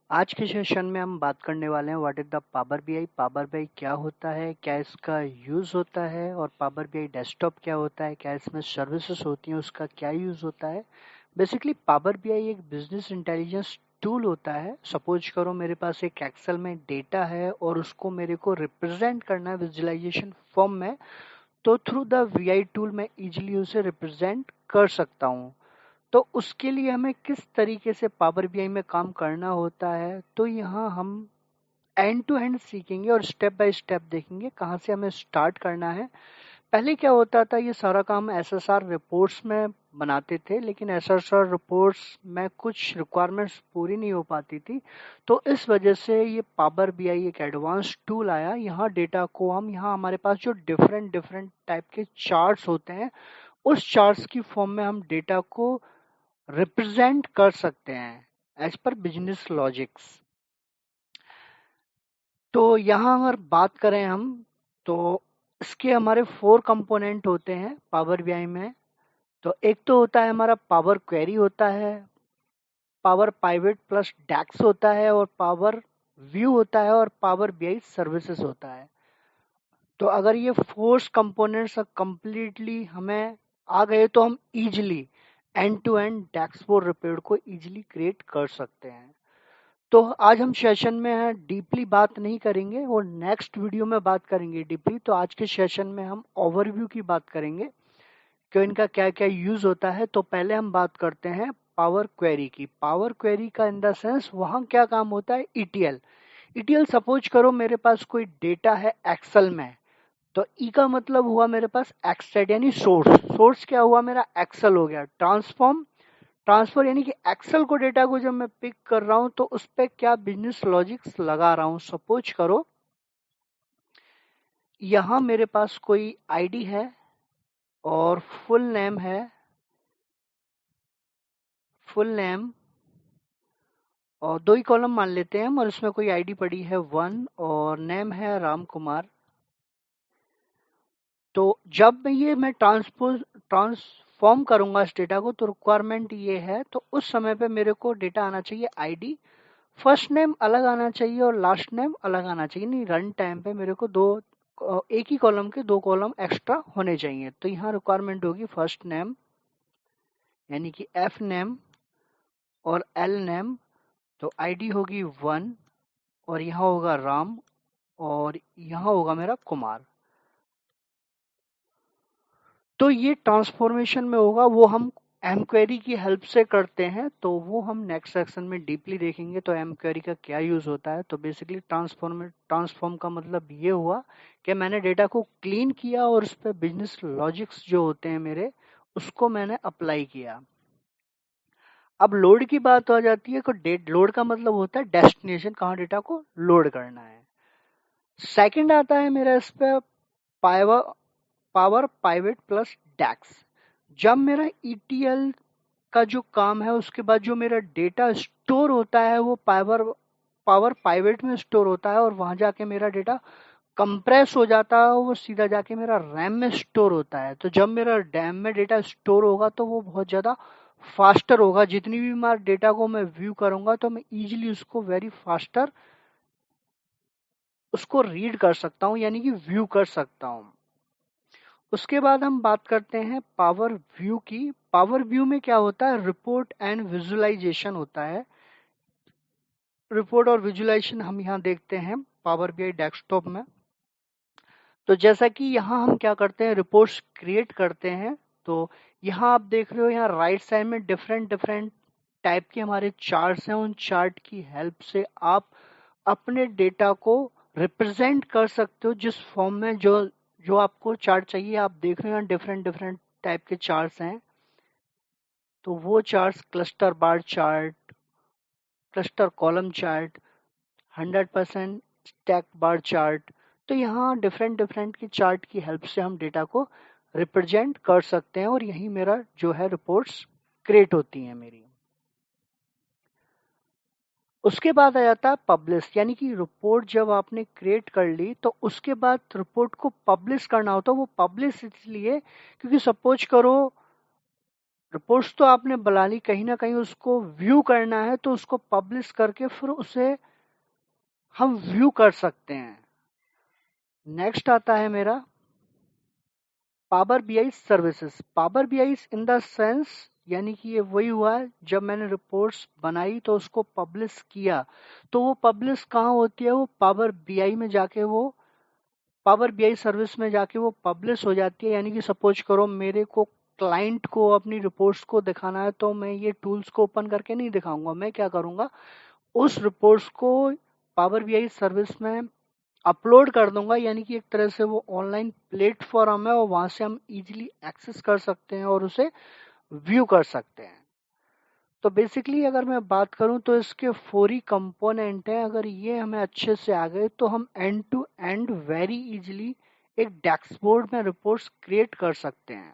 आज के सेशन में हम बात करने वाले हैं what is the power BI. Power BI क्या होता है, क्या इसका यूज़ होता है, और पावर बीआई डेस्कटॉप क्या होता है, क्या इसमें सर्विसेज होती हैं, उसका क्या यूज़ होता है। बेसिकली पावर बीआई एक बिजनेस इंटेलिजेंस टूल होता है। सपोज करो मेरे पास एक एक्सेल में डेटा है और उसको मेरे को रिप्रेजेंट करना है विजुअलाइजेशन फॉर्म में, तो थ्रू द वीआई टूल मैं इजीली उसे रिप्रेजेंट कर सकता हूँ। तो उसके लिए हमें किस तरीके से पावर बीआई में काम करना होता है, तो यहाँ हम एंड टू एंड सीखेंगे और स्टेप बाय स्टेप देखेंगे कहाँ से हमें स्टार्ट करना है। पहले क्या होता था, ये सारा काम एसएसआर रिपोर्ट्स में बनाते थे, लेकिन एसएसआर रिपोर्ट्स में कुछ रिक्वायरमेंट्स पूरी नहीं हो पाती थी। तो इस वजह से ये पावर बीआई एक एडवांस टूल आया। यहाँ डेटा को हम, यहाँ हमारे पास जो डिफरेंट डिफरेंट टाइप के चार्ट्स होते हैं, उस चार्ट्स की फॉर्म में हम डेटा को रिप्रेजेंट कर सकते हैं एज पर बिजनेस लॉजिक्स। तो यहाँ अगर बात करें हम, तो इसके हमारे 4 कंपोनेंट होते हैं पावर बीआई में। तो एक तो होता है हमारा पावर क्वेरी होता है, पावर पाइवेट प्लस डैक्स होता है, और पावर व्यू होता है, और पावर बीआई सर्विसेज होता है। तो अगर ये 4 कंपोनेंट्स कंप्लीटली हमें आ गए तो हम easily end to end dashboard repair को इजिली क्रिएट कर सकते हैं। तो आज हम सेशन में हैं, डीपली बात नहीं करेंगे और नेक्स्ट वीडियो में बात करेंगे डीपली। तो आज के सेशन में हम ओवरव्यू की बात करेंगे कि इनका क्या क्या यूज होता है। तो पहले हम बात करते हैं पावर क्वेरी की। पावर क्वेरी का इन द सेंस वहाँ क्या काम होता है, ईटीएल। ईटीएल सपोज करो मेरे पास कोई डेटा है एक्सेल में, तो ई का मतलब हुआ मेरे पास एक्सटेड यानी सोर्स। सोर्स क्या हुआ, मेरा एक्सेल हो गया। ट्रांसफॉर्म, ट्रांसफर यानी कि एक्सेल को डेटा को जब मैं पिक कर रहा हूं तो उस पर क्या बिजनेस लॉजिक्स लगा रहा हूं। सपोज करो यहां मेरे पास कोई आईडी है और फुल नेम है, फुल नेम, और 2 ही कॉलम मान लेते हैं हम, और इसमें कोई आईडी पड़ी है 1 और नेम है राम कुमार। तो जब ये मैं ट्रांसपोज ट्रांसफॉर्म करूंगा इस डेटा को, तो रिक्वायरमेंट ये है, तो उस समय पे मेरे को डेटा आना चाहिए आईडी, फर्स्ट नेम अलग आना चाहिए और लास्ट नेम अलग आना चाहिए। नहीं, रन टाइम पे मेरे को एक ही कॉलम के 2 कॉलम एक्स्ट्रा होने चाहिए। तो यहाँ रिक्वायरमेंट होगी फर्स्ट नेम यानी कि एफ नेम और एल नेम। तो आईडी होगी 1 और यहाँ होगा राम और यहाँ होगा मेरा कुमार। तो ये ट्रांसफॉर्मेशन में होगा, वो हम एम क्वेरी की हेल्प से करते हैं, तो वो हम नेक्स्ट सेक्शन में डीपली देखेंगे। तो एम क्वेरी का क्या यूज होता है, तो बेसिकली ट्रांसफॉर्म का मतलब ये हुआ कि मैंने डेटा को क्लीन किया और उस पर बिजनेस लॉजिक्स जो होते हैं मेरे, उसको मैंने अप्लाई किया। अब लोड की बात आ जाती है, तो डेट लोड का मतलब होता है डेस्टिनेशन, कहाँ डेटा को लोड करना है। सेकंड आता है मेरा इस पे पावर पावर पाइवेट प्लस डैक्स। जब मेरा ईटीएल का जो काम है, उसके बाद जो मेरा डेटा स्टोर होता है वो पावर पावर पाइवेट में स्टोर होता है, और वहां जाके मेरा डेटा कंप्रेस हो जाता है, वो सीधा जाके मेरा रैम में स्टोर होता है। तो जब मेरा रैम में डेटा स्टोर होगा तो वो बहुत ज़्यादा फास्टर होगा। जितनी भी बार डेटा को मैं व्यू करूंगा तो मैं इजीली उसको वेरी फास्टर उसको रीड कर सकता हूँ, यानी कि व्यू कर सकता हूँ। उसके बाद हम बात करते हैं पावर व्यू की। पावर व्यू में क्या होता है, रिपोर्ट एंड विजुअलाइजेशन होता है। रिपोर्ट और विजुअलाइजेशन हम यहाँ देखते हैं पावर बीआई डेस्कटॉप में। तो जैसा कि यहाँ हम क्या करते हैं, रिपोर्ट्स क्रिएट करते हैं। तो यहाँ आप देख रहे हो, यहाँ राइट साइड में डिफरेंट डिफरेंट टाइप के हमारे चार्ट्स हैं। उन चार्ट की हेल्प से आप अपने डेटा को रिप्रेजेंट कर सकते हो जिस फॉर्म में जो जो आपको चार्ट चाहिए। आप देख रहे हो यहाँ डिफरेंट डिफरेंट टाइप के चार्ट्स हैं। तो वो charts cluster bar chart, cluster column chart, 100% stack bar chart. तो यहाँ डिफरेंट डिफरेंट की चार्ट की हेल्प से हम डेटा को रिप्रेजेंट कर सकते हैं, और यही मेरा जो है रिपोर्ट्स क्रिएट होती हैं मेरी। उसके बाद आ जाता है पब्लिश, यानी कि रिपोर्ट जब आपने क्रिएट कर ली तो उसके बाद रिपोर्ट को पब्लिश करना होता है। वो पब्लिश इसलिए क्योंकि सपोज करो रिपोर्ट्स तो आपने बना ली, कहीं ना कहीं उसको व्यू करना है तो उसको पब्लिश करके फिर उसे हम व्यू कर सकते हैं। नेक्स्ट आता है मेरा power BI services. Power BI in the sense, यानी कि ये वही हुआ है, जब मैंने रिपोर्ट्स बनाई तो उसको पब्लिश किया, तो वो पब्लिश कहाँ होती है, वो पावर बीआई में जाके, वो पावर बीआई सर्विस में जाके वो पब्लिश हो जाती है। यानी कि सपोज करो मेरे को क्लाइंट को अपनी रिपोर्ट्स को दिखाना है, तो मैं ये टूल्स को ओपन करके नहीं दिखाऊंगा, मैं क्या करूंगा, उस रिपोर्ट्स को पावर बीआई सर्विस में अपलोड कर दूंगा। यानी कि एक तरह से वो ऑनलाइन प्लेटफॉर्म है और वहां से हम इजीली एक्सेस कर सकते हैं और उसे व्यू कर सकते हैं। तो बेसिकली अगर मैं बात करूं तो इसके 4 ही कंपोनेंट हैं। अगर ये हमें अच्छे से आ गए तो हम end to end very easily एक डैशबोर्ड में रिपोर्ट्स क्रिएट कर सकते हैं।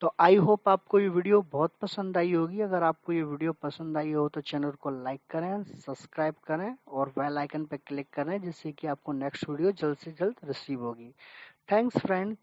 तो आई होप आपको ये वीडियो बहुत पसंद आई होगी। अगर आपको ये वीडियो पसंद आई हो तो चैनल को लाइक करें, सब्सक्राइब करें और बेल आइकन पर क्लिक करें, जिससे कि आपको नेक्स्ट वीडियो जल्द से जल्द रिसीव होगी। Thanks friend.